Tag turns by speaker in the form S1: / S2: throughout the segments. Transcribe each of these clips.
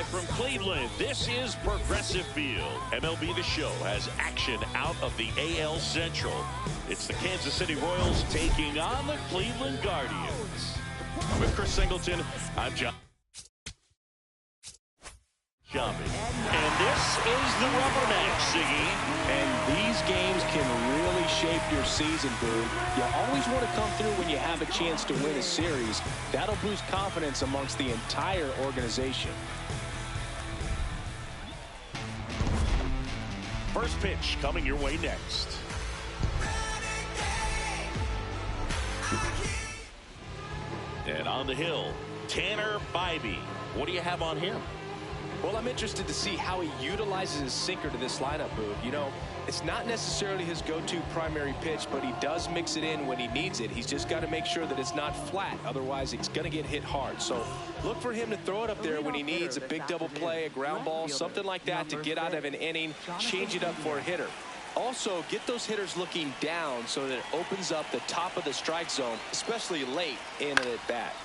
S1: Live from Cleveland, this is Progressive Field. MLB The Show has action out of the AL Central. It's the Kansas City Royals taking on the Cleveland Guardians. With Chris Singleton, I'm John. And this is the rubber match, Siggy.
S2: And these games can really shape your season, Boog. You always want to come through when you have a chance to win a series. That'll boost confidence amongst the entire organization.
S1: First pitch coming your way next. And on the hill, Tanner Bybee. What do you have on him?
S2: Well, I'm interested to see how he utilizes his sinker to this lineup, Boog. You know, it's not necessarily his go-to primary pitch, but he does mix it in when he needs it. He's just got to make sure that it's not flat. Otherwise, it's going to get hit hard. So look for him to throw it up there when he needs a big double play, a ground ball, something like that to get out of an inning, change it up for a hitter. Also, get those hitters looking down so that it opens up the top of the strike zone, especially late in an at-bat.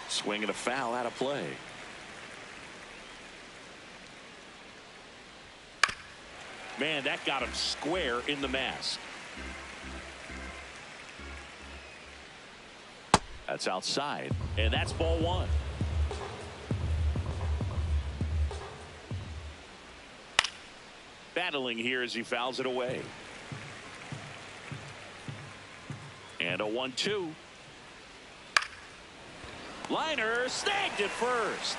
S1: Swing and a foul out of play. Man, that got him square in the mask. That's outside, and that's ball one. Battling here as he fouls it away. And a 1-2. Liner snagged at first.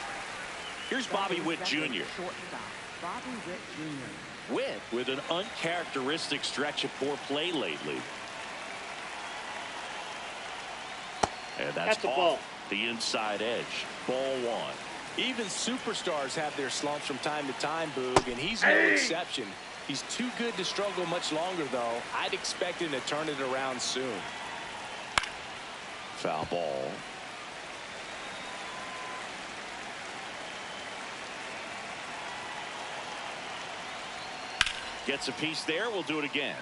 S1: Here's Bobby Witt Jr.
S3: Bobby Witt Jr.
S1: Witt with an uncharacteristic stretch of poor play lately. And that's off the inside edge. Ball one.
S2: Even superstars have their slumps from time to time, Boog, and he's no exception. He's too good to struggle much longer, though. I'd expect him to turn it around soon.
S1: Foul ball. Gets a piece there. We'll do it again.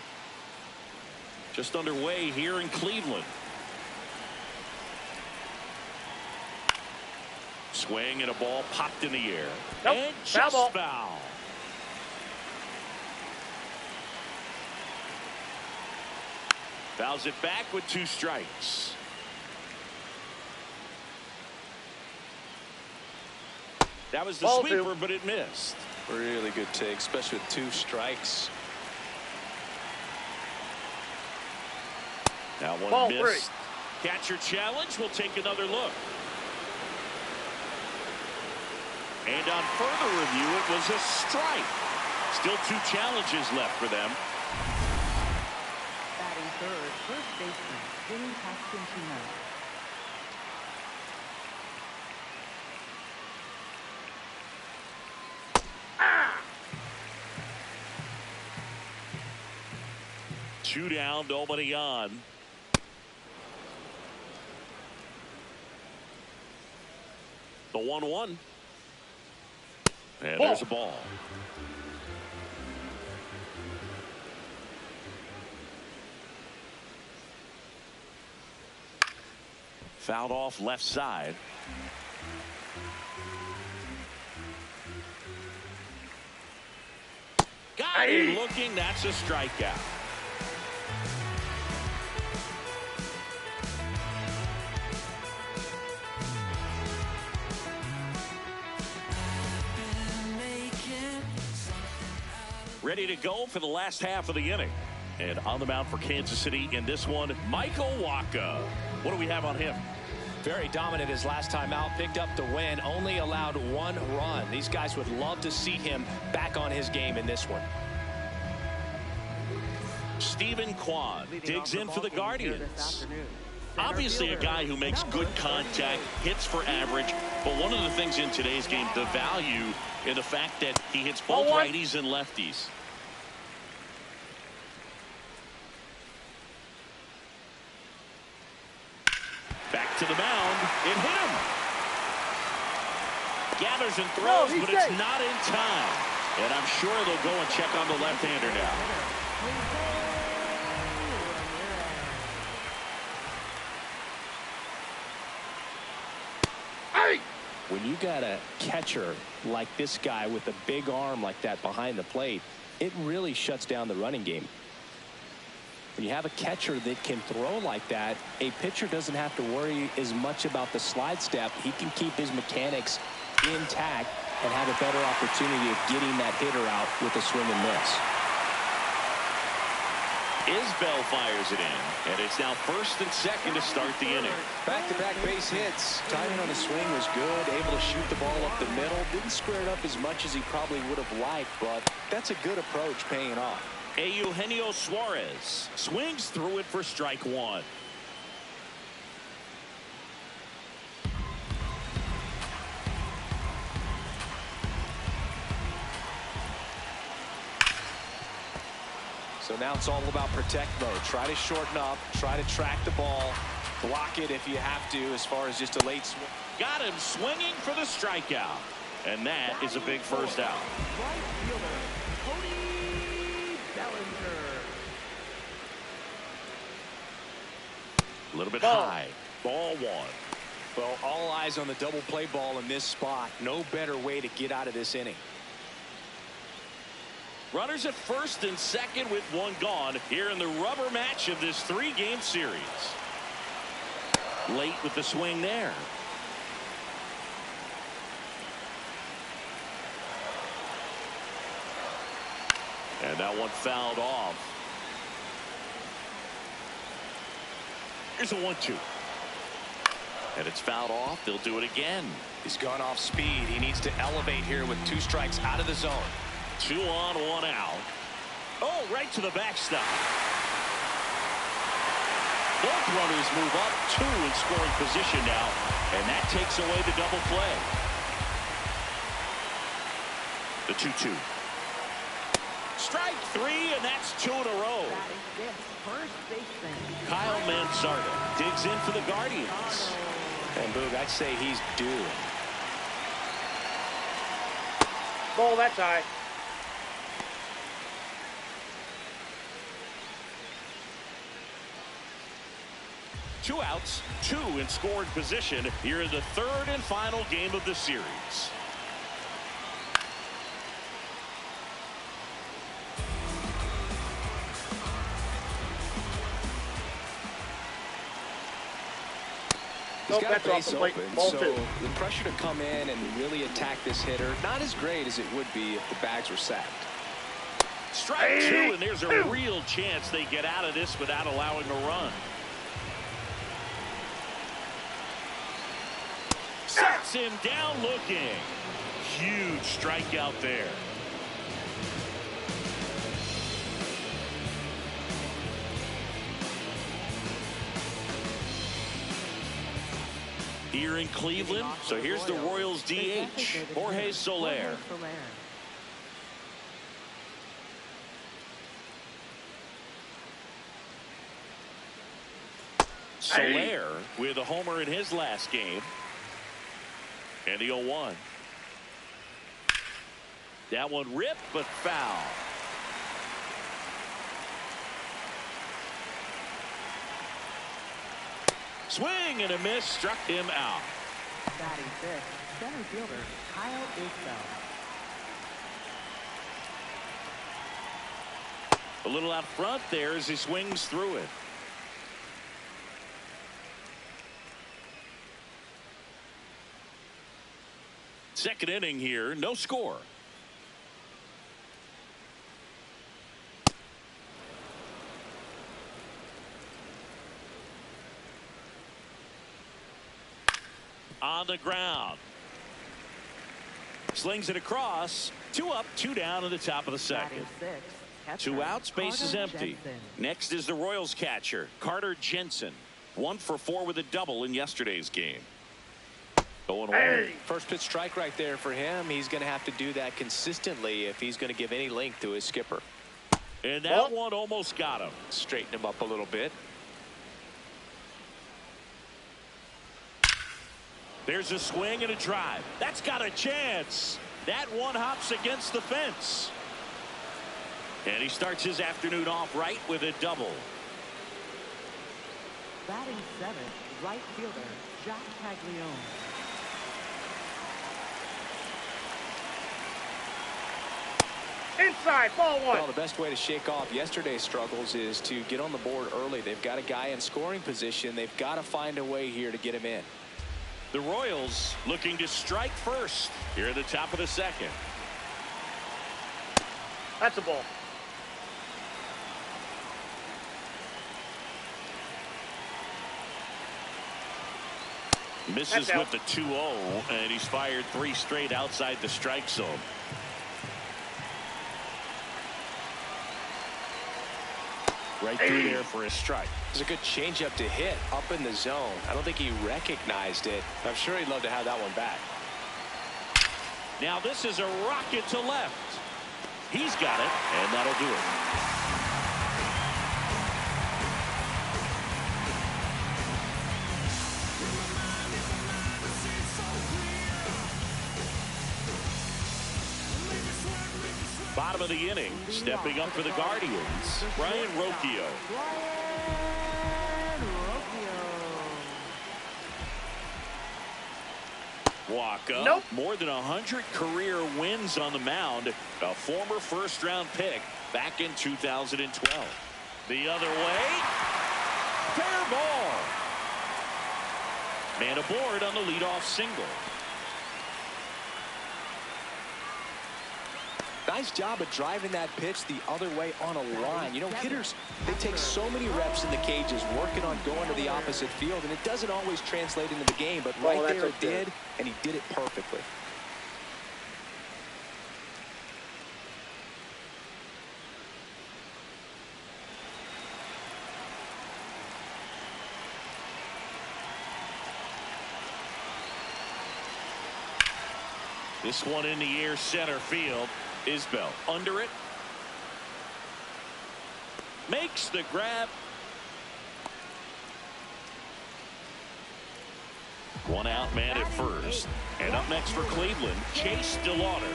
S1: Just underway here in Cleveland. Swing and a ball popped in the air.
S4: Nope.
S1: And just foul. Fouls it back with 2 strikes. That was the sweeper, but it missed.
S2: Really good take, especially with 2 strikes.
S1: Now one missed. Catcher challenge. We'll take another look. And on further review, it was a strike. Still 2 challenges left for them.
S3: Batting third, first baseman, Vinny Pasquantino.
S1: Two down, nobody on. The 1-1. And there's a ball. Fouled off left side. Got him looking. That's a strikeout. Ready to go for the last half of the inning. And on the mound for Kansas City in this one, Michael Wacha. What do we have on him?
S2: Very dominant his last time out. Picked up the win. Only allowed 1 run. These guys would love to see him back on his game in this one.
S1: Steven Kwan digs in for the Guardians. Obviously a guy who makes good contact, hits for average, but one of the things in today's game, the value in the fact that he hits both righties and lefties. Back to the mound. It hit him. Gathers and throws, but it's not in time. And I'm sure they'll go and check on the left-hander now.
S2: When you got a catcher like this guy with a big arm like that behind the plate, it really shuts down the running game. When you have a catcher that can throw like that, a pitcher doesn't have to worry as much about the slide step. He can keep his mechanics intact and have a better opportunity of getting that hitter out with a swing and miss.
S1: Isbell fires it in, and it's now first and second to start the inning.
S2: Back-to-back base hits. Timing on the swing was good. Able to shoot the ball up the middle. Didn't square it up as much as he probably would have liked, but that's a good approach paying off.
S1: Eugenio Suarez swings through it for strike one.
S2: So now it's all about protect mode. Try to shorten up, try to track the ball, block it if you have to as far as just a late swing.
S1: Got him swinging for the strikeout. And that is a big first out. A little bit high. Ball one.
S2: Well, all eyes on the double play ball in this spot. No better way to get out of this inning.
S1: Runners at first and second with one gone here in the rubber match of this three-game series. Late with the swing there. And that one fouled off. Here's a 1-2. And it's fouled off. They'll do it again.
S2: He's gone off speed. He needs to elevate here with 2 strikes out of the zone.
S1: 2 on, 1 out. Oh, right to the backstop. Both runners move up 2 in scoring position now, and that takes away the double play. The 2-2. Strike 3, and that's 2 in a row. Kyle Manzardo digs in for the Guardians.
S2: And Boog, I'd say he's due.
S4: Ball, that's high.
S1: Two outs, 2 in scoring position here in the third and final game of the series.
S2: He's got
S4: that's off
S2: base
S4: the plate.
S2: open,
S4: Ball
S2: so
S4: 2.
S2: the pressure to come in and really attack this hitter, not as great as it would be if the bags were sacked.
S1: Strike 2, and there's a real chance they get out of this without allowing a run. Sets him down looking. Huge strikeout there. Here in Cleveland, so here's the Royals DH, Jorge Soler. Soler with a homer in his last game. And the 0-1. That one ripped, but foul. Swing and a miss, struck him out.
S3: Batting fifth, center fielder Kyle Isbell.
S1: A little out front there as he swings through it. Second inning here, no score. On the ground. Slings it across. 2 up, 2 down in the top of the second. 2 outs, base is empty. Next is the Royals catcher, Carter Jensen. 1 for 4 with a double in yesterday's game. Going away.
S2: First pitch strike right there for him. He's going to have to do that consistently if he's going to give any length to his skipper.
S1: And that one almost got him.
S2: Straighten him up a little bit.
S1: There's a swing and a drive. That's got a chance. That one hops against the fence. And he starts his afternoon off right with a double.
S3: Batting seventh, right fielder Josh Taglione.
S4: Inside, ball one.
S2: Well, the best way to shake off yesterday's struggles is to get on the board early. They've got a guy in scoring position. They've got to find a way here to get him in.
S1: The Royals looking to strike first here at the top of the second.
S4: That's a ball.
S1: Misses with the 2-0, and he's fired 3 straight outside the strike zone. Right through there for a strike.
S2: It's a good changeup to hit up in the zone. I don't think he recognized it. I'm sure he'd love to have that one back.
S1: Now this is a rocket to left. He's got it, and that'll do it. Bottom of the inning, stepping up for the Guardians, Ryan Rocchio. Walk-up.
S4: Nope.
S1: More than 100 career wins on the mound. A former first-round pick back in 2012. The other way. Fair ball. Man aboard on the leadoff single.
S2: Nice job of driving that pitch the other way on a line. You know, hitters, they take so many reps in the cages working on going to the opposite field, and it doesn't always translate into the game, but right there it did, and he did it perfectly.
S1: This one in the air, center field. Isbell under it. Makes the grab. One out, man at first. And up next for Cleveland, Chase DeLauder.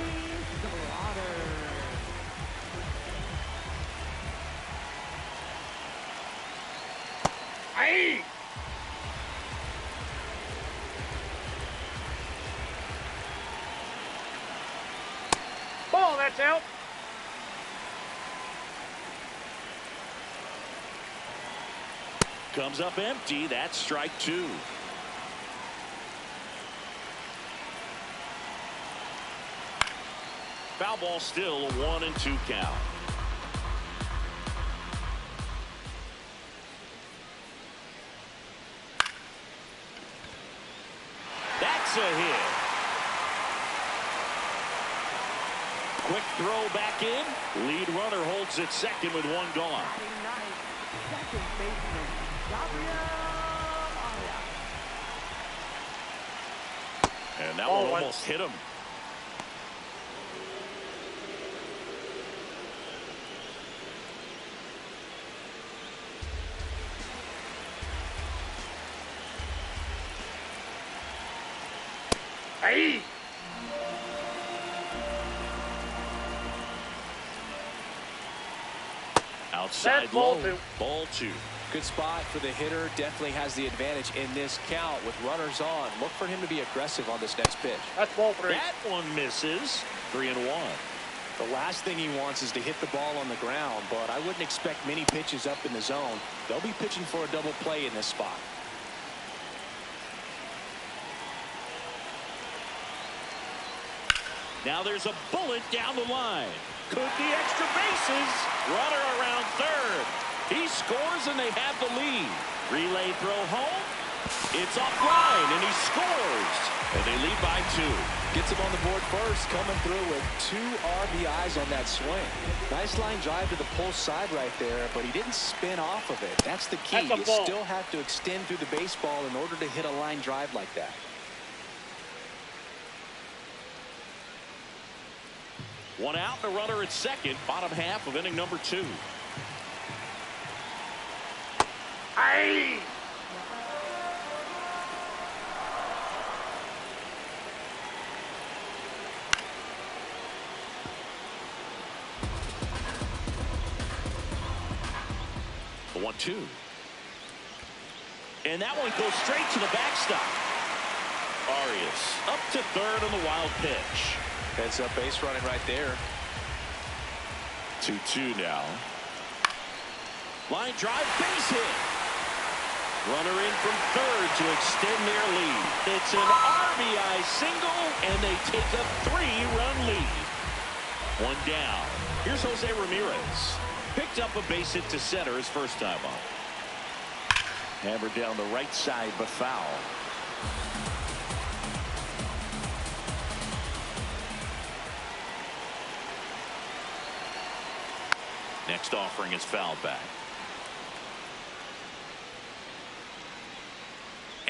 S4: Aye. Ball, that's out.
S1: Comes up empty. That's strike 2. Foul ball still, a 1-2 count. That's a hit. Quick throw back in. Lead runner holds it second with 1 gone.
S3: Second baseman,
S1: And that one almost hit him.
S4: Aye.
S1: Outside
S4: ball
S1: low.
S4: 2.
S1: Ball 2.
S2: Good spot for the hitter. Definitely has the advantage in this count with runners on. Look for him to be aggressive on this next pitch.
S4: That's ball 3.
S1: That one misses. 3-1.
S2: The last thing he wants is to hit the ball on the ground, but I wouldn't expect many pitches up in the zone. They'll be pitching for a double play in this spot.
S1: Now there's a bullet down the line. Could be extra bases. Runner around third. He scores and they have the lead. Relay throw home. It's offline and he scores. And they lead by 2.
S2: Gets him on the board first, coming through with 2 RBIs on that swing. Nice line drive to the pull side right there, but he didn't spin off of it. That's the key. You still have to extend through the baseball in order to hit a line drive like that.
S1: One out, the runner at second, bottom half of inning number 2.
S4: Aye.
S1: The 1-2. And that one goes straight to the backstop. Arias up to third on the wild pitch.
S2: Heads up base running right there.
S1: 2-2 now. Line drive, base hit. Runner in from third to extend their lead. It's an RBI single, and they take a 3-run lead. One down. Here's Jose Ramirez. Picked up a base hit to center his first time up. Hammered down the right side, but foul. Next offering is fouled back.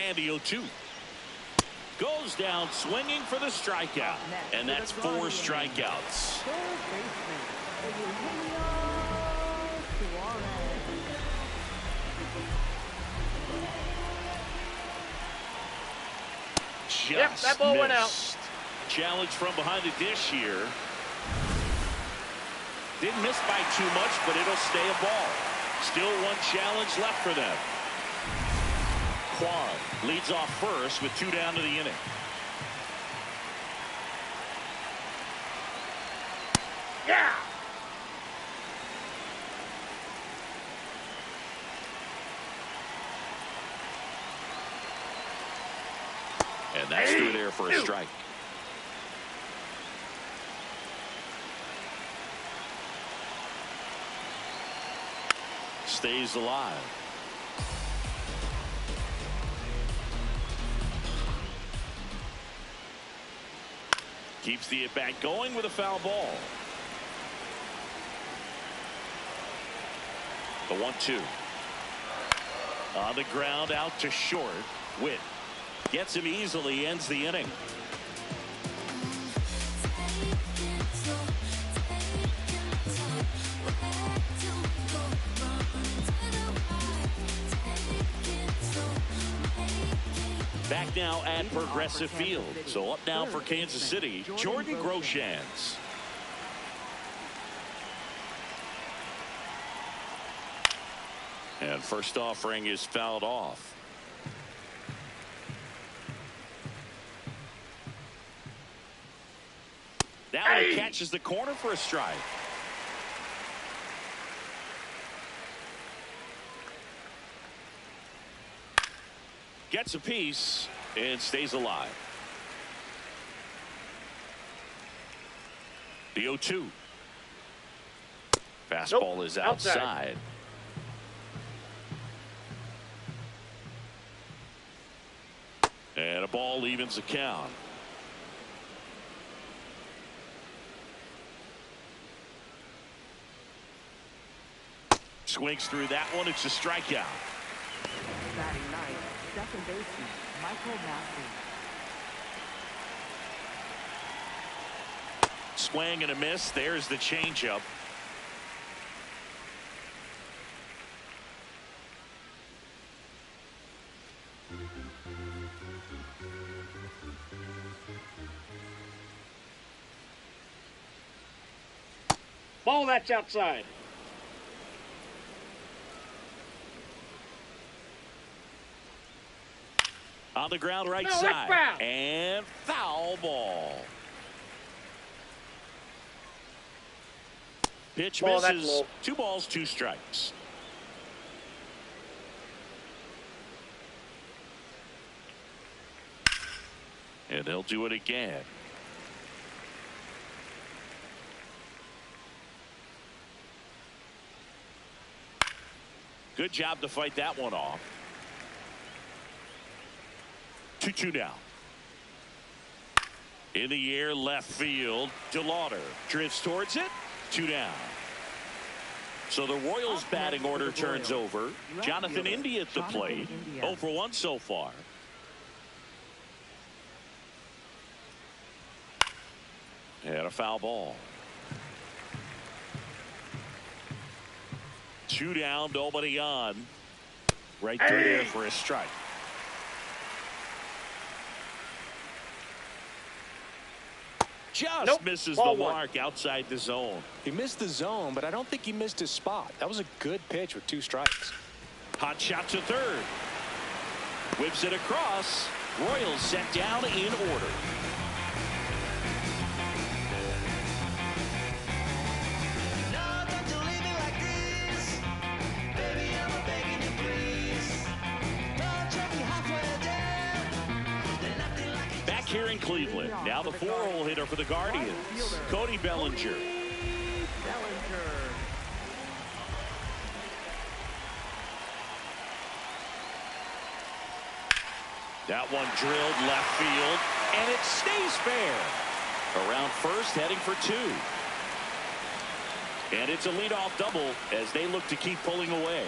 S1: And the 0-2 goes down swinging for the strikeout, and that's 4 strikeouts.
S4: Yep, that ball went out.
S1: Challenge from behind the dish here. Didn't miss by too much, but it'll stay a ball. Still one challenge left for them. Kwan leads off first with 2 down to the inning.
S4: Yeah.
S1: And that's through there for a strike. Stays alive. Keeps the at-bat going with a foul ball. The 1-2. On the ground, out to short. Witt gets him easily, ends the inning. Back now at Progressive Field. So up now for Kansas City, Jordan Groshans. And first offering is fouled off. Now he catches the corner for a strike. Gets a piece and stays alive. The 0-2. Fastball is outside. And a ball evens the count. Swings through that one. It's a strikeout.
S3: Batting ninth, second baseman, Michael Massey.
S1: Swing and a miss. There's the changeup.
S4: Ball that's outside.
S1: On the ground right
S4: No,
S1: side.
S4: foul.
S1: And foul ball. Pitch
S4: Ball, that's
S1: misses.
S4: low.
S1: 2 balls, 2 strikes. And they'll do it again. Good job to fight that one off. 2-2 now. In the air, left field. DeLauder drifts towards it. 2 down. So the Royals batting order turns over. Jonathan India at the plate. 0 for 1 so far. And a foul ball. 2 down, nobody on. Right through there for a strike. Just misses the mark outside the zone.
S2: He missed the zone, but I don't think he missed his spot. That was a good pitch with 2 strikes.
S1: Hot shot to third. Whips it across. Royals set down in order. Cleveland. Now the 4-hole hitter for the Guardians, Cody Bellinger. That one drilled left field, and it stays fair. Around first, heading for 2. And it's a leadoff double as they look to keep pulling away.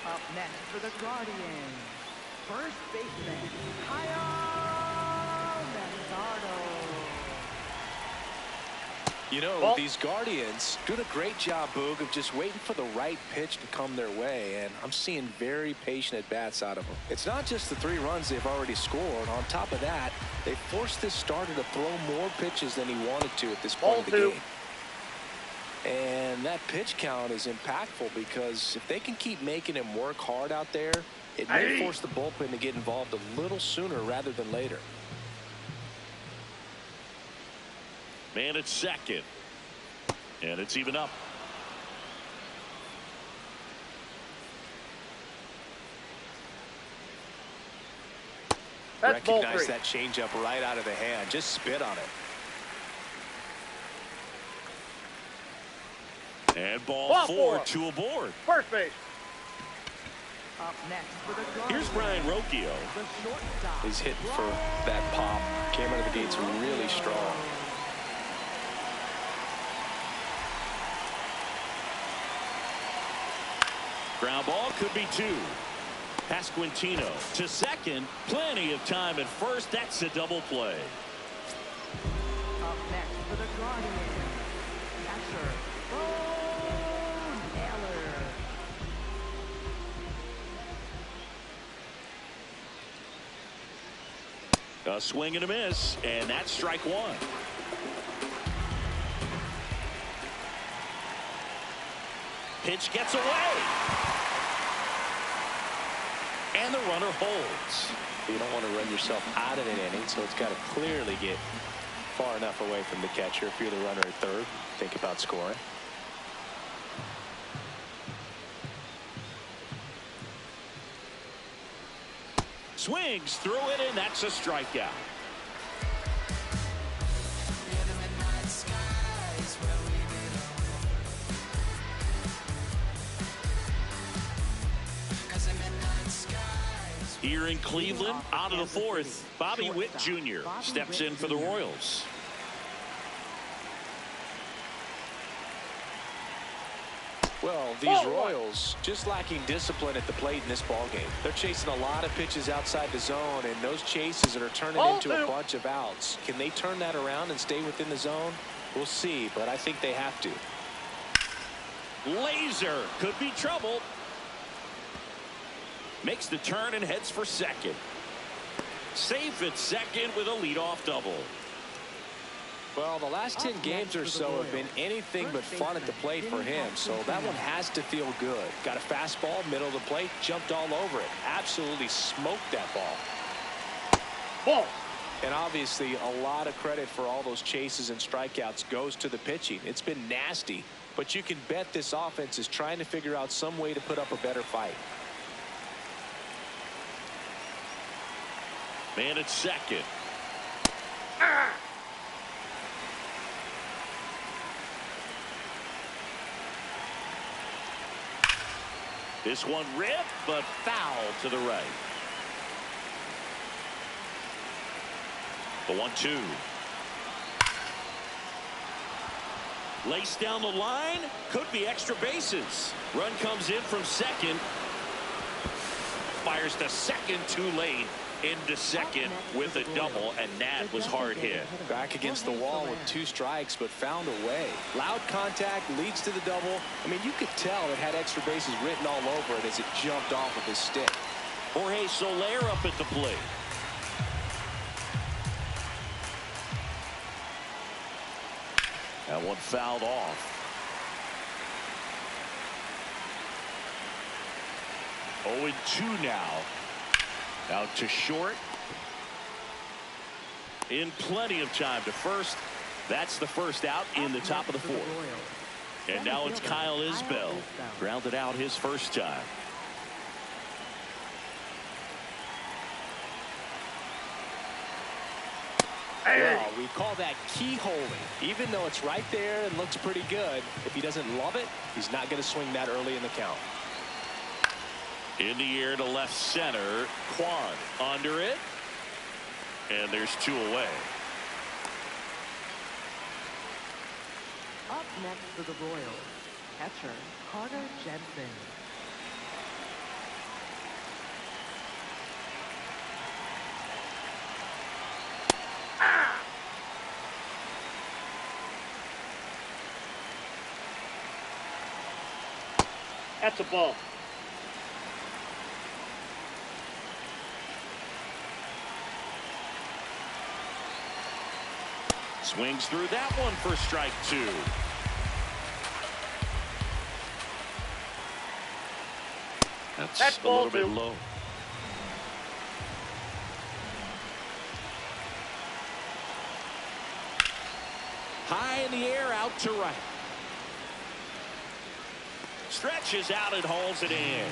S3: Up next for the Guardians, first baseman, Kyle Manzardo.
S2: You know, these Guardians doing a great job, Boog, of just waiting for the right pitch to come their way, and I'm seeing very patient at-bats out of them. It's not just the 3 runs they've already scored. On top of that, they forced this starter to throw more pitches than he wanted to at this point of the game. And that pitch count is impactful because if they can keep making him work hard out there, it may force the bullpen to get involved a little sooner rather than later.
S1: Man at second. And it's even up.
S2: Recognize that changeup right out of the hand. Just spit on it.
S1: And ball 4, 2 aboard.
S4: First base.
S3: Up next for the Guardians,
S1: Here's Brian Rocchio.
S3: the shortstop.
S2: He's hitting for that pop. Came out of the gates really strong.
S1: Ground ball could be 2. Pasquantino to second. Plenty of time at first. That's a double play.
S3: Up next for the Guardians, catcher, Bo Naylor.
S1: A swing and a miss, and that's strike 1. Pitch gets away. And the runner holds.
S2: You don't want to run yourself out of an inning, so it's got to clearly get far enough away from the catcher. If you're the runner at third, think about scoring.
S1: Swings through it, and that's a strikeout. Here in Cleveland, out of the 4th, Bobby Witt Jr. steps in for the Royals.
S2: Well, these Royals just lacking discipline at the plate in this ballgame. They're chasing a lot of pitches outside the zone, and those chases are turning into a bunch of outs. Can they turn that around and stay within the zone? We'll see, but I think they have to.
S1: Laser could be trouble. Makes the turn and heads for second. Safe at second with a leadoff double.
S2: Well, the last 10 games or so have been anything but fun at the plate for him, so that one has to feel good. Got a fastball, middle of the plate, jumped all over it. Absolutely smoked that ball.
S4: Ball.
S2: And obviously, a lot of credit for all those chases and strikeouts goes to the pitching. It's been nasty, but you can bet this offense is trying to figure out some way to put up a better fight.
S1: Man at second. This one ripped, but foul to the right. The 1-2. Laced down the line. Could be extra bases. Run comes in from second. Fires to second too late. Into second with a double, and that was hard hit.
S2: Back against the wall with 2 strikes, but found a way. Loud contact leads to the double. I mean, you could tell it had extra bases written all over it as it jumped off of his stick.
S1: Jorge Soler up at the plate. That one fouled off. 0-2 now. Out to short. In plenty of time to first. That's the first out in the top of the 4th. And now it's Kyle Isbell. Grounded out his first time.
S2: Well, we call that keyholing. Even though it's right there and looks pretty good, if he doesn't love it, he's not going to swing that early in the count.
S1: In the air to left center. Quan under it. And there's 2 away.
S3: Up next for the Royals, catcher Carter Jensen.
S4: That's a ball.
S1: Swings through that one for strike 2. That's a little bit low. High in the air, out to right. Stretches out and hauls it in.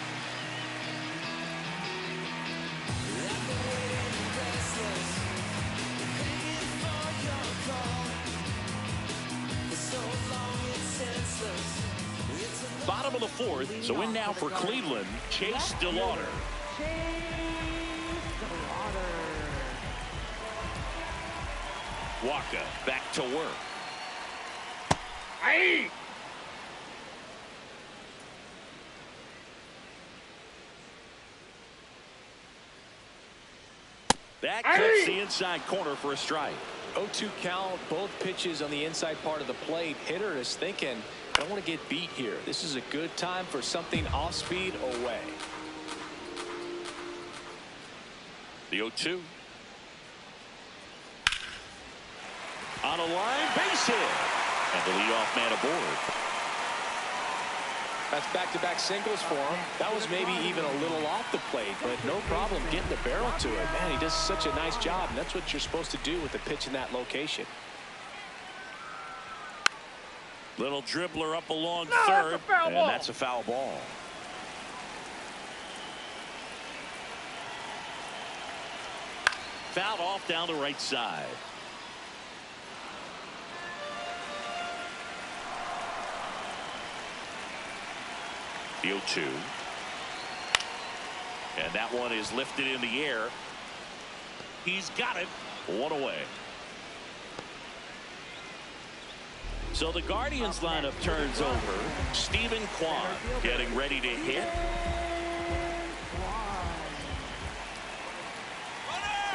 S1: Bottom of the 4th, so in now for Cleveland, Chase DeLauder. Waka back to work.
S4: Aye.
S1: That cuts the inside corner for a strike.
S2: 0-2 count, both pitches on the inside part of the plate. Hitter is thinking, I don't want to get beat here. This is a good time for something off speed away.
S1: The 0-2. On a line, base hit. And the leadoff man aboard.
S2: That's back-to-back singles for him. That was maybe even a little off the plate, but no problem getting the barrel to it. Man, he does such a nice job, and that's what you're supposed to do with the pitch in that location.
S1: Little dribbler up along
S4: No,
S1: third,
S4: that's a foul
S1: and
S4: ball.
S1: that's a foul ball. Fouled off down the right side. The 0-2. And that one is lifted in the air. He's got it. 1 away. So the Guardians lineup turns over. Stephen Quan getting ready to hit.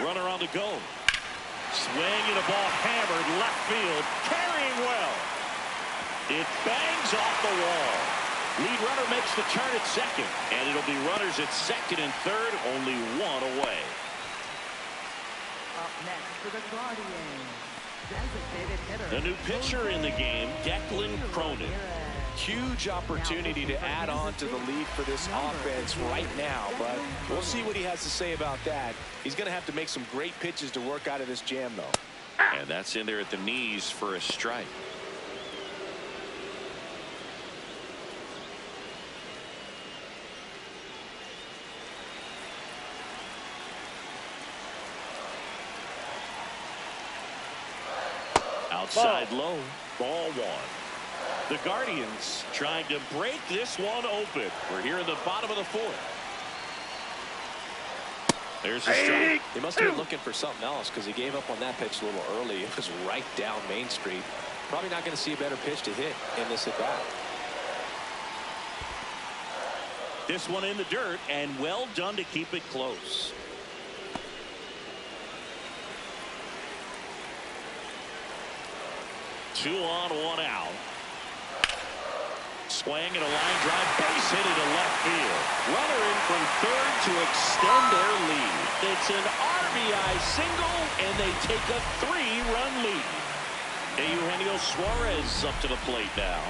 S1: Runner on the go. Swing and a ball hammered left field. Carrying well. It bangs off the wall. Lead runner makes the turn at second. And it'll be runners at second and third. Only 1 away.
S3: Up next for the Guardians, designated hitter.
S1: The new pitcher in the game, Declan Cronin.
S2: Huge opportunity to add on to the lead for this offense right now, but we'll see what he has to say about that. He's going to have to make some great pitches to work out of this jam, though.
S1: And that's in there at the knees for a strike. Outside low, ball 1. The Guardians trying to break this one open. We're here in the bottom of the 4th. There's a strike.
S2: He must have been looking for something else because he gave up on that pitch a little early. It was right down Main Street. Probably not going to see a better pitch to hit in this at bat.
S1: This one in the dirt, and well done to keep it close. Two on, 1 out. Swing and a line drive, base hit into left field. Runner in from third to extend their lead. It's an RBI single, and they take a 3-run lead. Eugenio Suarez up to the plate now.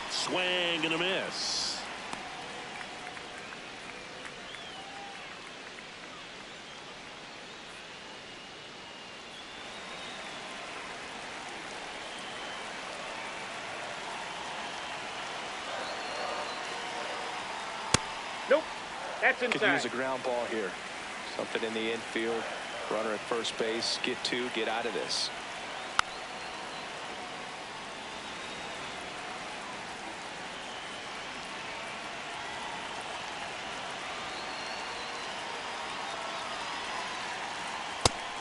S1: Swing and a miss.
S4: Nope. That's
S2: Could
S4: inside.
S2: use a ground ball here. Something in the infield. Runner at first base. Get two. Get out of this.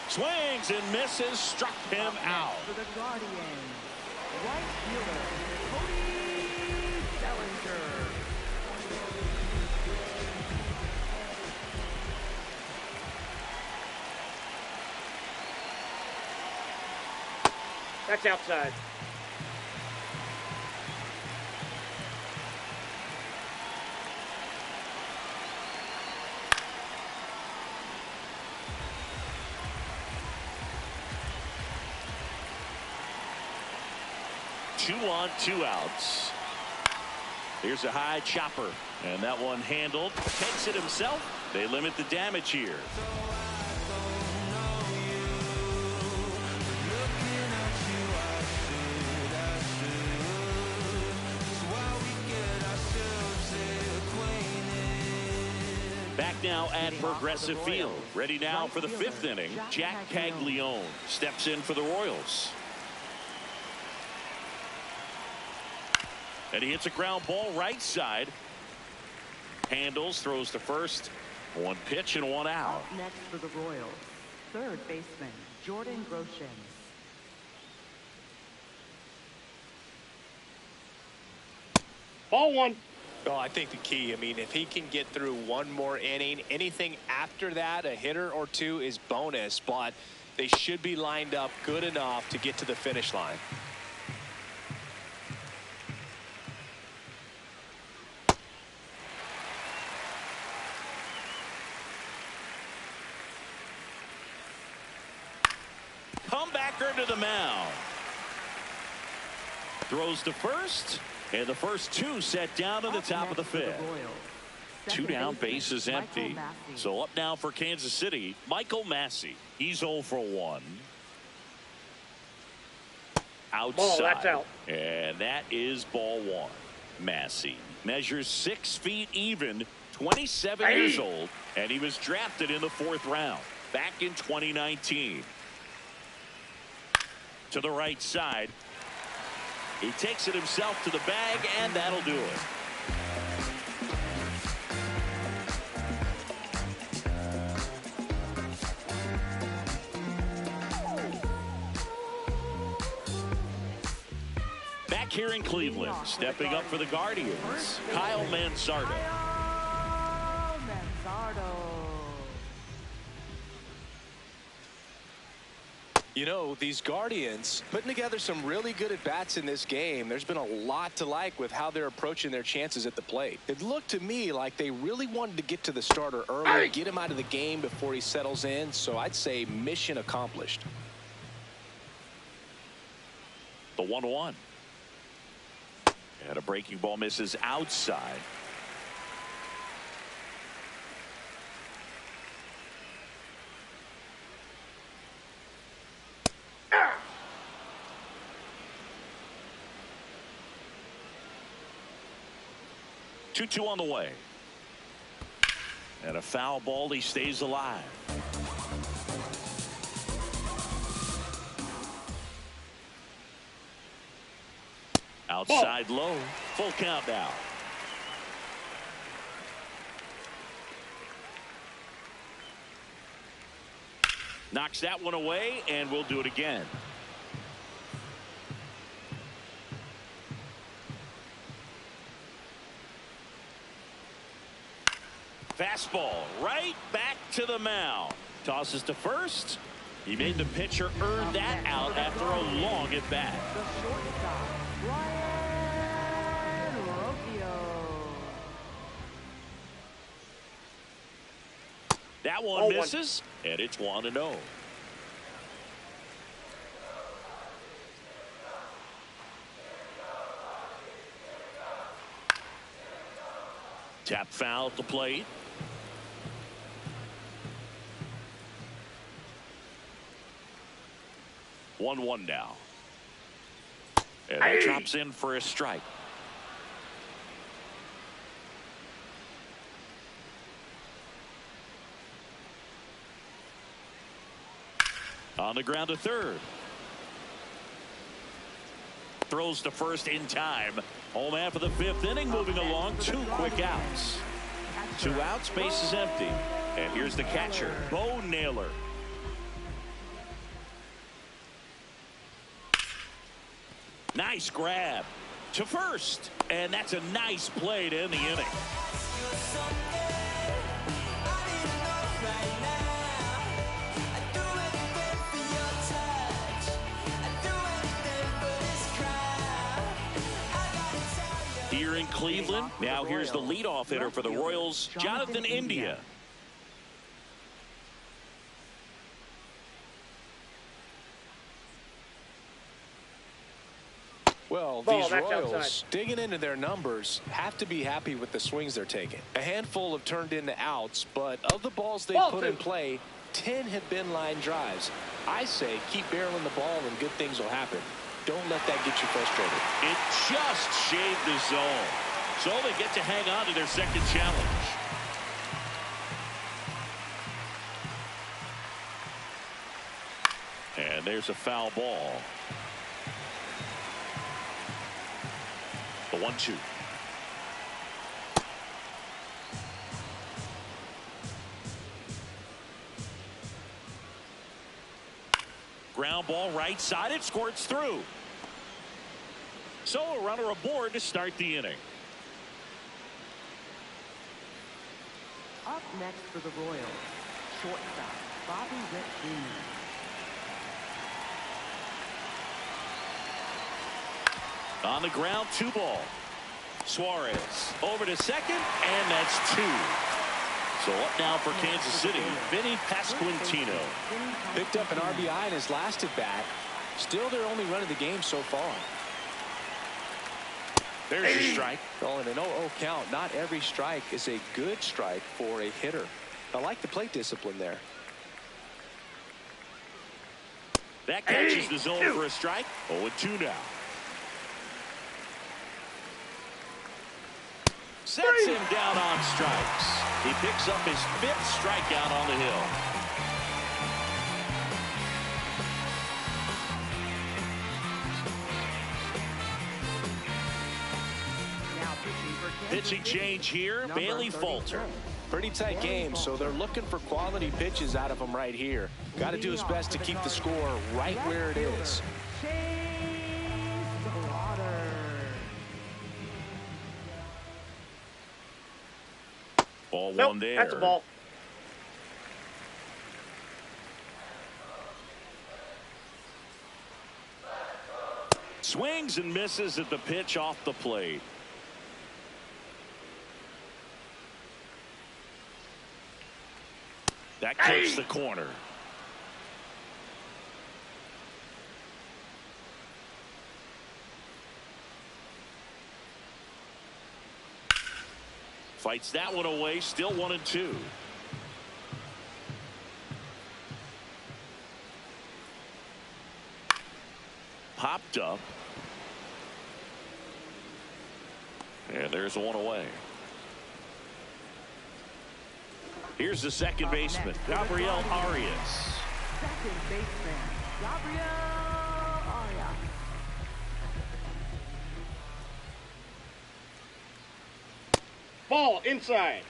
S1: Swings and misses, struck him out.
S3: For the Guardians, right fielder, Cody Bellinger.
S4: That's outside.
S1: Two on, two outs. Here's a high chopper, and that one handled. Takes it himself. They limit the damage here. Back now at Progressive Field. Ready now for the fifth inning. Jack Caglione steps in for the Royals. And he hits a ground ball right side. Handles, throws to first. One pitch and one out.
S3: Up next for the Royals, third baseman, Jordan Groshans.
S4: Ball one.
S2: Oh, I think the key, I mean, if he can get through one more inning, anything after that, a hitter or two is bonus, but they should be lined up good enough to get to the finish line.
S1: Comebacker to the mound. Throws to first, and the first two set down to the top of the fifth. Two down, base is empty. So up now for Kansas City, Michael Massey. He's 0 for 1. Outside.
S4: Ball, that's out.
S1: And that is ball one. Massey measures 6 feet even, 27 years old, and he was drafted in the 4th round back in 2019. To the right side. He takes it himself to the bag, and that'll do it. Back here in Cleveland, stepping up for the Guardians, Kyle Manzardo.
S3: Kyle Manzardo.
S2: You know, these Guardians putting together some really good at-bats in this game. There's been a lot to like with how they're approaching their chances at the plate. It looked to me like they really wanted to get to the starter early, get him out of the game before he settles in. So I'd say mission accomplished.
S1: The 1-1. And a breaking ball misses outside. Two on the way. And a foul ball. He stays alive. Outside low. Full count now. Knocks that one away, and we'll do it again. Fastball right back to the mound. Tosses to first. He made the pitcher earn that out after a long at bat.
S3: The shortstop, Ryan Rocchio.
S1: That one misses, and it's 1-0. Tap foul at the plate. One now. And that chops in for a strike. On the ground to third. Throws to first in time. Home half of the fifth inning, moving along. 2 quick outs. 2 outs, base is empty. And here's the catcher, Bo Naylor. Nice grab to first. And that's a nice play to end the inning. Here in Cleveland, now here's the leadoff hitter for the Royals, Jonathan India.
S2: Well, these Royals, digging into their numbers, have to be happy with the swings they're taking. A handful have turned into outs, but of the balls they put in play, 10 have been line drives. I say keep barreling the ball and good things will happen. Don't let that get you frustrated.
S1: It just shaved the zone. So they get to hang on to their second challenge. And there's a foul ball. The 1-2. Ground ball right side. It squirts through. So a runner aboard to start the inning.
S3: Up next for the Royals, shortstop Bobby Witt Jr.
S1: On the ground, 2 ball. Suarez over to second, and that's 2. So up now for Kansas City, Vinny Pasquantino.
S2: Picked up an RBI in his last at bat. Still their only run of the game so far.
S1: There's a strike.
S2: Oh, and an 0-0 count. Not every strike is a good strike for a hitter. I like the plate discipline there.
S1: That catches the zone for a strike. 0-2 now. Sets him down on strikes. He picks up his 5th strikeout on the hill. Pitching change here, Bailey Falter.
S2: Pretty tight game, so they're looking for quality pitches out of him right here. Got to do his best to keep the score right where it is.
S1: Ball one there.
S4: That's a ball.
S1: Swings and misses at the pitch off the plate. That clips the corner. Fights that one away. Still 1-2. Popped up. And there's one away. Here's the second baseman, Gabriel Arias.
S3: Second baseman, Gabriel Arias.
S4: Ball inside.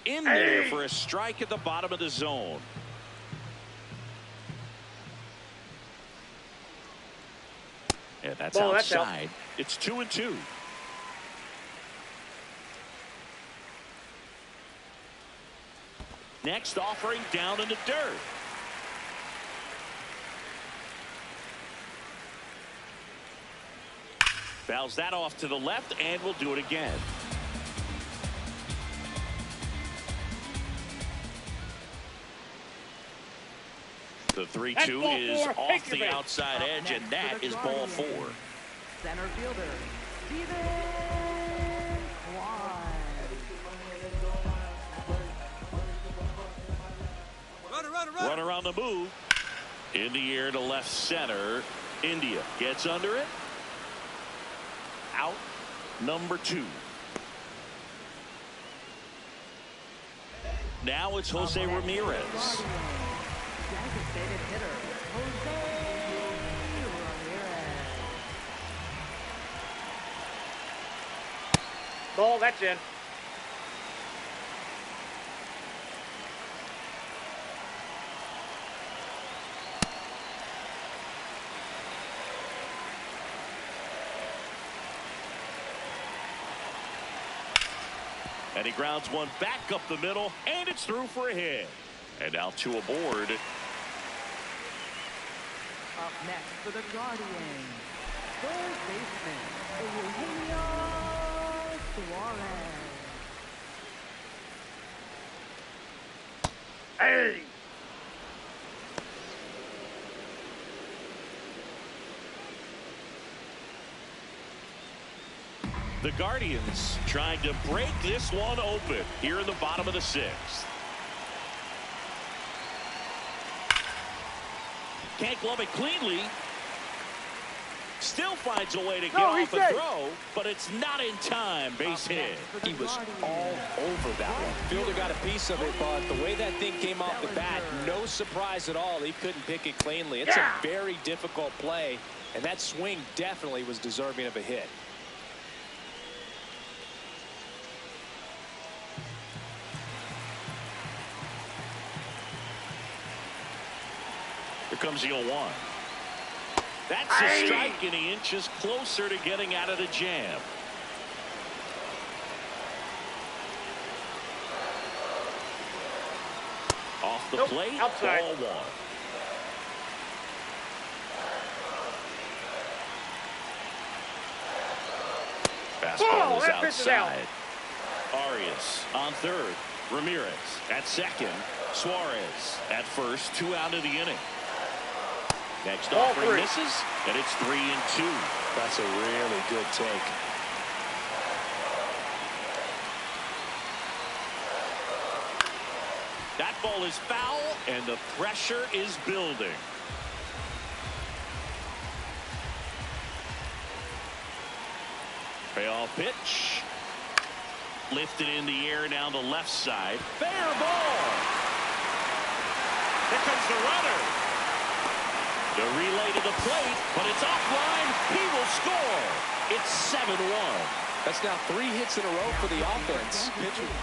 S1: In there for a strike at the bottom of the zone. And that's outside. It's 2-2. Next offering down in the dirt. Fouls that off to the left, and we'll do it again. The 3-2 is off the outside edge, and that is ball 4.
S3: Center fielder, Steven Kwan.
S1: Runner on the move. In the air to left center. India gets under it. Out number 2. Now it's Jose Ramirez.
S3: Designated hitter, Jose Ramirez.
S4: Ball, that's in.
S1: And he grounds one back up the middle, and it's through for a hit. And now 2 aboard.
S3: Up next for the Guardians, third baseman, Eugenio Suarez.
S4: Hey!
S1: The Guardians trying to break this one open here in the bottom of the 6th. Can't glove it cleanly. Still finds a way to get off a throw, but it's not in time. Base hit.
S2: He was all over that one. Fielder got a piece of it, but the way that thing came off the bat, no surprise at all. He couldn't pick it cleanly. It's a very difficult play, and that swing definitely was deserving of a hit.
S1: Here comes the 0-1. That's a strike, and he inches closer to getting out of the jam. Off the plate,
S4: outside.
S1: Ball 1. Fastball is outside. Arias on third. Ramirez at second. Suarez at first. 2 out of the inning. Next offering misses, and it's 3-2.
S2: That's a really good take.
S1: That ball is foul, and the pressure is building. Payoff pitch. Lifted in the air down the left side. Fair ball. Here comes the runner. The relay to the plate, but it's offline. He will score. It's 7-1.
S2: That's now 3 hits in a row for the offense.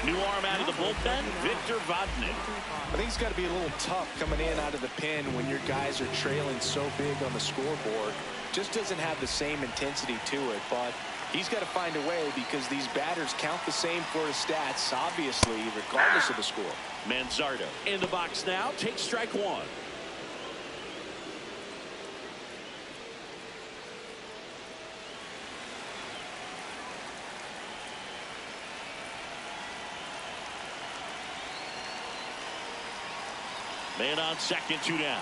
S1: New arm out of the bullpen, Victor Vodnik.
S2: I think it's got to be a little tough coming in out of the pen when your guys are trailing so big on the scoreboard. Just doesn't have the same intensity to it, but he's got to find a way because these batters count the same for his stats, obviously, regardless of the score.
S1: Manzardo in the box now. Takes strike 1. Man on second, 2 down.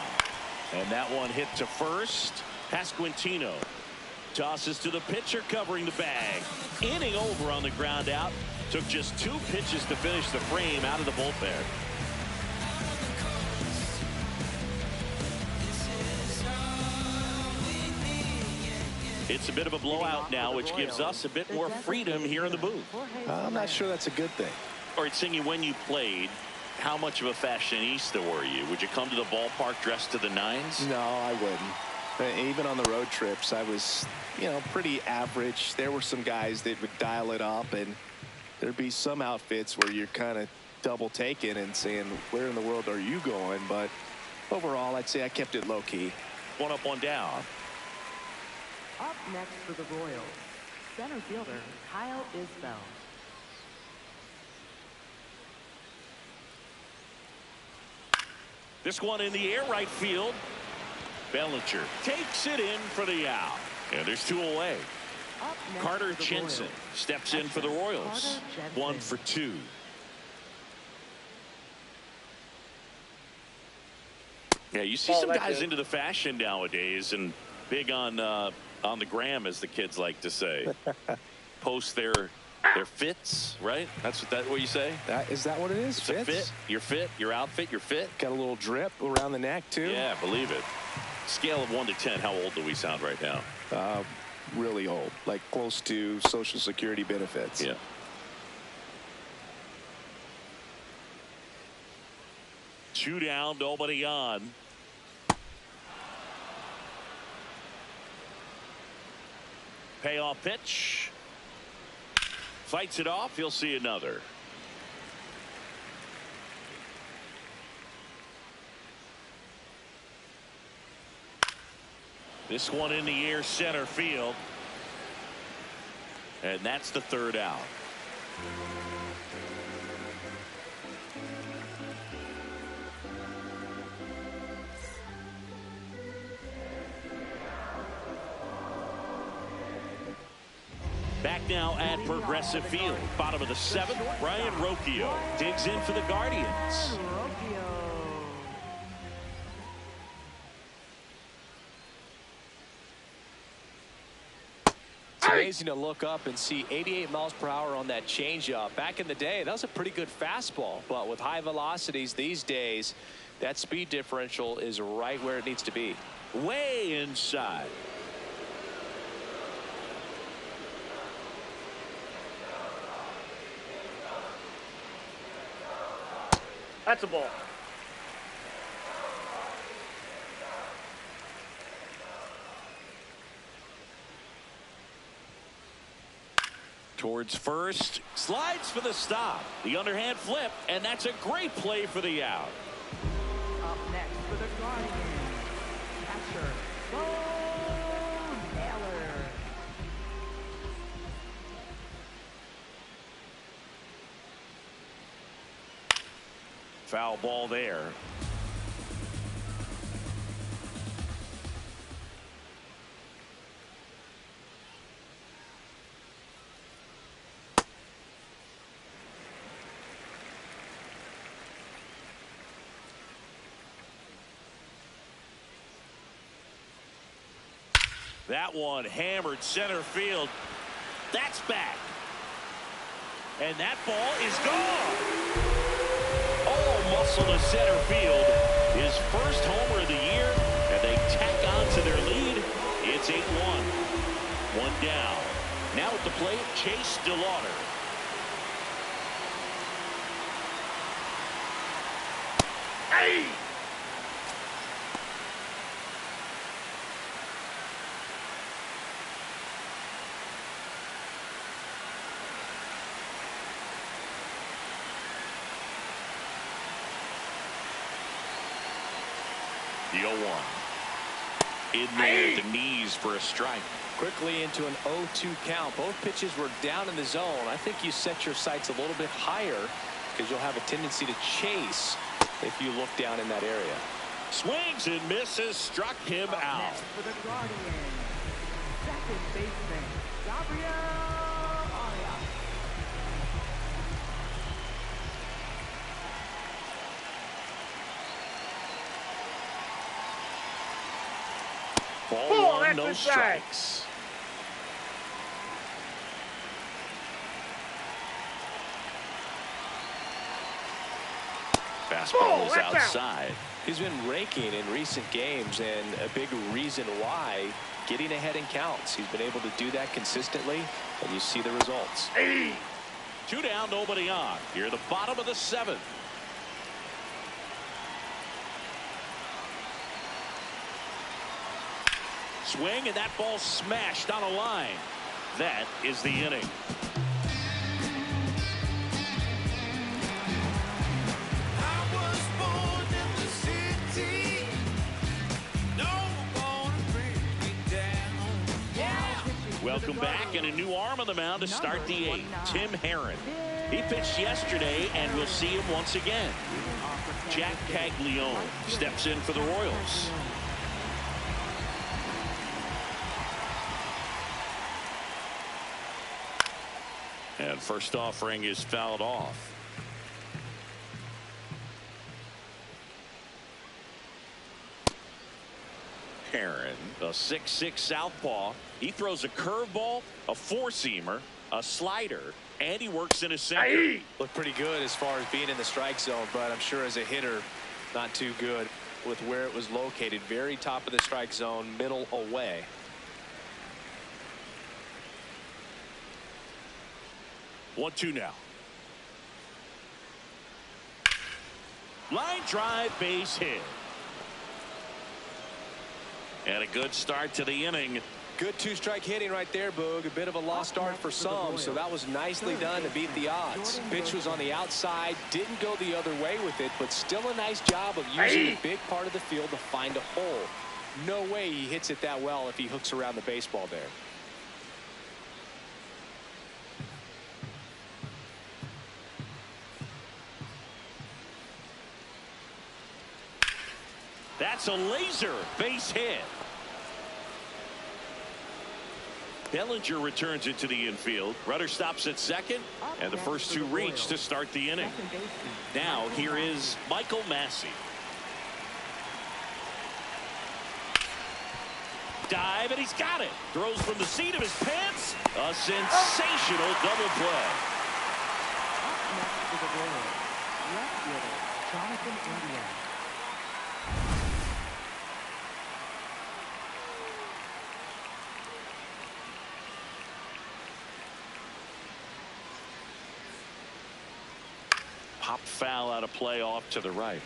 S1: And that one hit to first. Pasquantino tosses to the pitcher covering the bag. Inning over on the ground out. Took just 2 pitches to finish the frame out of the bullpen. It's a bit of a blowout now, which gives us a bit more freedom here in the booth.
S2: I'm not sure that's a good thing.
S1: All right, Singy, when you played, how much of a fashionista were you? Would you come to the ballpark dressed to the nines?
S2: No, I wouldn't. Even on the road trips, I was, pretty average. There were some guys that would dial it up, and there'd be some outfits where you're kind of double taking and saying, where in the world are you going? But overall, I'd say I kept it low key.
S1: 1 up, 1 down.
S3: Up next for the Royals, center fielder Kyle Isbell.
S1: This one in the air right field. Bellinger takes it in for the out. And there's 2 away. Carter Jensen steps in for the Royals. 1 for 2. Yeah, you see some guys into the fashion nowadays and big on the gram, as the kids like to say. Post their They're fits, right? That's what you say?
S2: Is that what it is?
S1: It's a fit. You're fit. Your outfit, you're fit.
S2: Got a little drip around the neck, too.
S1: Yeah, believe it. Scale of 1 to 10, how old do we sound right now?
S2: Really old, like close to Social Security benefits.
S1: Yeah. Two down, nobody on. Payoff pitch. Fights it off. He'll see another. This one in the air, center field. And that's the third out. Back now at Progressive Field. Bottom of the 7th, Brian Rocchio digs in for the Guardians.
S2: It's amazing to look up and see 88 miles per hour on that changeup. Back in the day, that was a pretty good fastball. But with high velocities these days, that speed differential is right where it needs to be.
S1: Way inside.
S4: That's a ball.
S1: Towards first, slides for the stop. The underhand flip, and that's a great play for the out.
S3: Up next for the Guardians, catcher, Bo Naylor.
S1: Foul ball there. That one hammered center field. That's back. And that ball is gone. All muscle to center field. His first homer of the year, and they tack on to their lead. It's 8-1. One down. Now at the plate, Chase DeLauder.
S4: Hey!
S1: The 0-1. In there at the knees for a strike.
S2: Quickly into an 0-2 count. Both pitches were down in the zone. I think you set your sights a little bit higher because you'll have a tendency to chase if you look down in that area.
S1: Swings and misses, struck him
S3: Up
S1: out.
S3: next for the Guardians, second baseman, Gabriel Arias.
S1: Ball one,
S4: that's
S1: no
S4: inside.
S1: strikes. Fastball is
S4: that's out.
S1: outside.
S2: He's been raking in recent games, and a big reason why, getting ahead in counts. He's been able to do that consistently, and you see the results.
S4: Hey!
S1: 2 down, nobody on. Here at the bottom of the 7th. Swing, and that ball smashed on a line. That is the inning. Welcome back, and a new arm on the mound to start the 8th. Tim Herron. He pitched yesterday, and we'll see him once again. Jack Caglione steps in for the Royals. And first offering is fouled off. Herron, a 6'6" southpaw. He throws a curveball, a four-seamer, a slider, And he works in his center.
S4: Hey.
S2: Looked pretty good as far as being in the strike zone, but I'm sure as a hitter, not too good with where it was located. Very top of the strike zone, middle away.
S1: 1-2 now. Line drive, base hit. And a good start to the inning.
S2: Good two-strike hitting right there, Boog. A bit of a lost start for some, so that was nicely done to beat the odds. Pitch was on the outside, didn't go the other way with it, but still a nice job of using a big part of the field to find a hole. No way he hits it that well if he hooks around the baseball there.
S1: That's a laser base hit. Bellinger returns it to the infield. Runner stops at second, and the first two reach to start the inning. Now here is Michael Massey. Dive, and he's got it. Throws from the seat of his pants. A sensational double play.
S3: Up next for the Royals, left fielder Jonathan India.
S1: Pop foul out of play off to the right.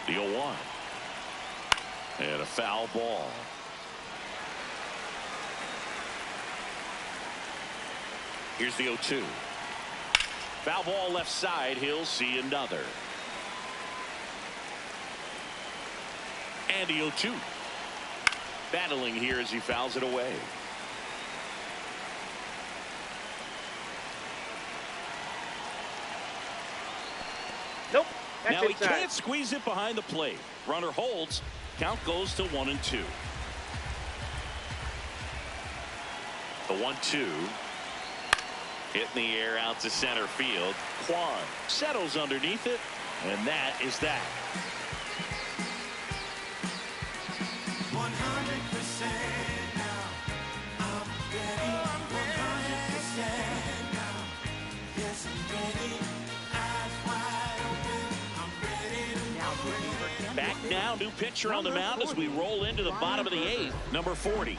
S1: The 0-1. And a foul ball. Here's the 0-2. Foul ball left side. He'll see another. And the 0-2. Battling here as he fouls it away.
S4: Nope. That's
S1: Now he
S4: inside.
S1: can't squeeze it behind the plate. Runner holds. Count goes to 1-2. The 1-2. Hit in the air out to center field. Kwan settles underneath it, and that is that.
S5: 100% now. I'm ready. 100% now. Yes, I'm ready. Eyes wide open. I'm ready to
S3: Now pitching for Kansas
S1: Back
S3: City,
S1: now, new pitcher on the mound as we roll into the bottom of the 8th. Number 40.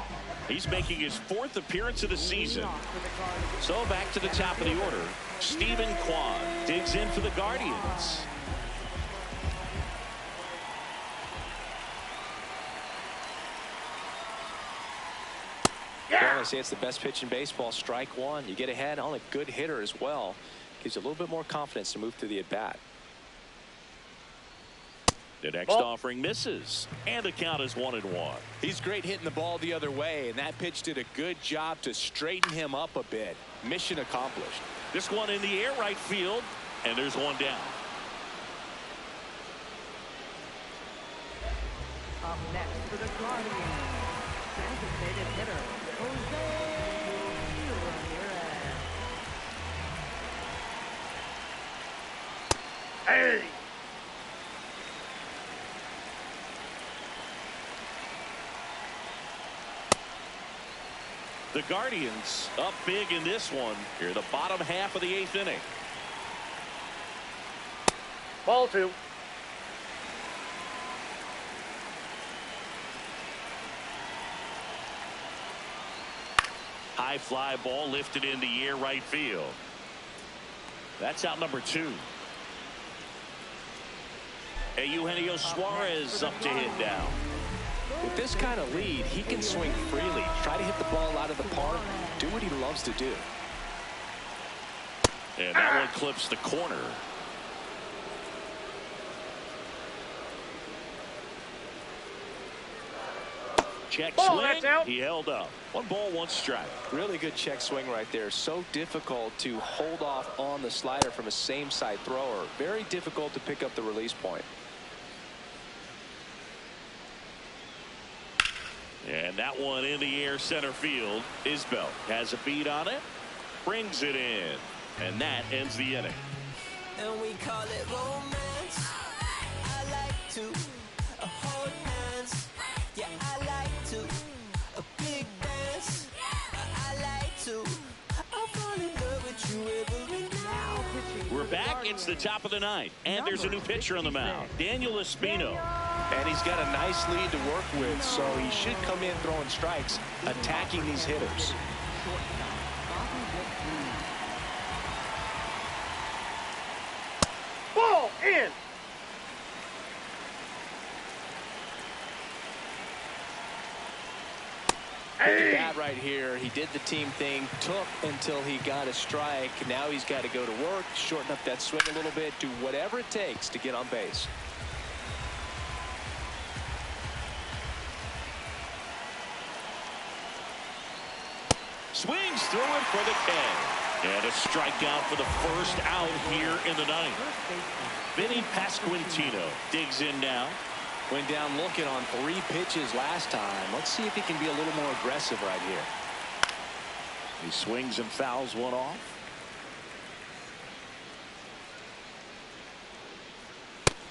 S1: He's making his 4th appearance of the season. So back to the top of the order. Stephen Kwan digs in for the Guardians.
S2: Well, I say it's the best pitch in baseball. Strike one. You get ahead on a good hitter as well. Gives you a little bit more confidence to move through the at-bat.
S1: The next offering misses, and the count is 1-1.
S2: He's great hitting the ball the other way, and that pitch did a good job to straighten him up a bit. Mission accomplished.
S1: This one in the air right field, and there's one down.
S3: Up next for the Guardians, designated hitter Jose Ramirez.
S4: Hey.
S1: The Guardians up big in this one. Here, the bottom half of the 8th inning.
S4: Ball 2.
S1: High fly ball lifted in the air right field. That's out number 2. Eugenio Suarez up to hit now.
S2: With this kind of lead, he can swing freely, try to hit the ball out of the park, do what he loves to do.
S1: And that one clips the corner. Check swing.
S4: That's out.
S1: He held up. 1 ball, 1 strike.
S2: Really good check swing right there. So difficult to hold off on the slider from a same side thrower. Very difficult to pick up the release point.
S1: And that one in the air center field. Isbell has a beat on it. Brings it in. And that ends the inning.
S5: And we call it romance. I like to hold hands. Yeah, I like to a big dance.
S1: It's the top of the ninth, and there's a new pitcher on the mound, Daniel Espino.
S2: And he's got a nice lead to work with, so he should come in throwing strikes, attacking these hitters.
S4: Ball in.
S2: Look at that right here. He did the team thing, took until he got a strike. Now he's got to go to work, shorten up that swing a little bit, do whatever it takes to get on base.
S1: Swings through it for the K. And a strikeout for the first out here in the ninth. Vinny Pasquantino digs in now.
S2: Went down looking on 3 pitches last time. Let's see if he can be a little more aggressive right here.
S1: He swings and fouls one off.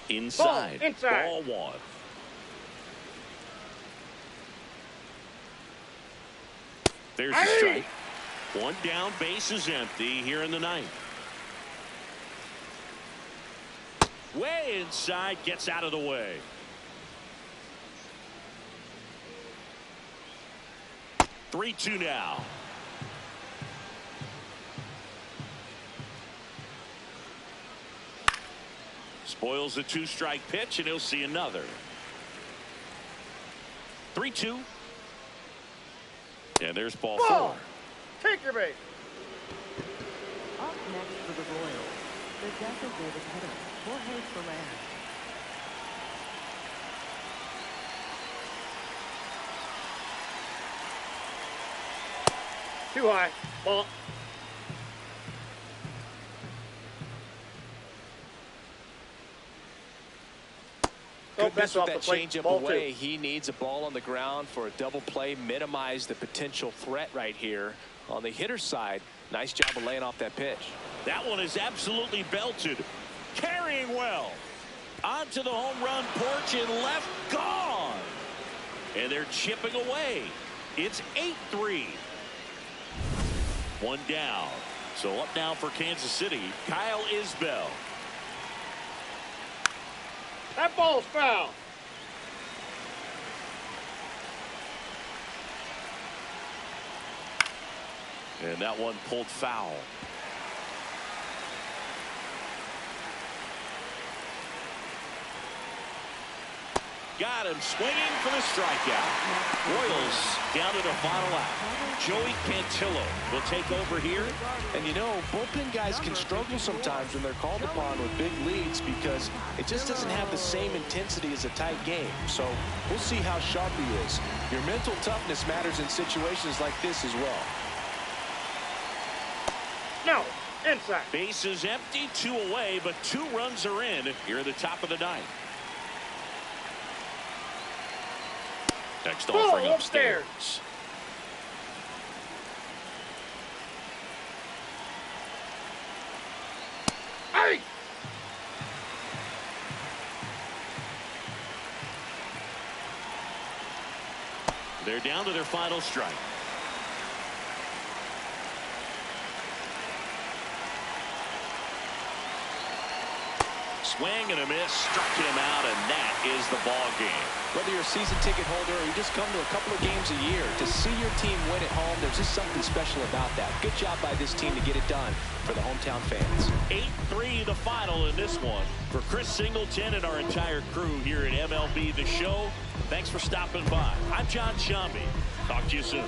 S1: Inside. Ball 1. There's a strike. 1 down, base is empty here in the ninth. Way inside, gets out of the way. Three-two now. Spoils the 2-strike pitch, and he'll see another. 3-2. And there's ball 4.
S4: Take your base.
S3: Up next for the Royals, the designated hitter, Jorge Soler.
S4: Too high. Ball.
S2: Good miss with
S4: off
S2: that
S4: the plate.
S2: changeup
S4: Ball
S2: away.
S4: 2.
S2: He needs a ball on the ground for a double play, minimize the potential threat right here. On the hitter's side, nice job of laying off that pitch.
S1: That one is absolutely belted. Carrying well. Onto the home run porch and left, gone. And they're chipping away. It's 8-3. 1 down. So up now for Kansas City, Kyle Isbell.
S4: That ball's foul.
S1: And that one pulled foul. Got him swinging for the strikeout. Royals down to the final out. Joey Cantillo will take over here.
S2: And you know, bullpen guys can struggle sometimes when they're called upon with big leads because it just doesn't have the same intensity as a tight game. So we'll see how sharp he is. Your mental toughness matters in situations like this as well.
S4: No. Inside.
S1: Base is empty, 2 away, but 2 runs are in here at the top of the ninth. Next offering upstairs.
S4: Hey!
S1: They're down to their final strike. Swing and a miss, struck him out, and that is the ball game.
S2: Whether you're a season ticket holder or you just come to a couple of games a year, to see your team win at home, there's just something special about that. Good job by this team to get it done for the hometown fans.
S1: 8-3 the final in this one. For Chris Singleton and our entire crew here at MLB The Show, thanks for stopping by. I'm John Shambi. Talk to you soon.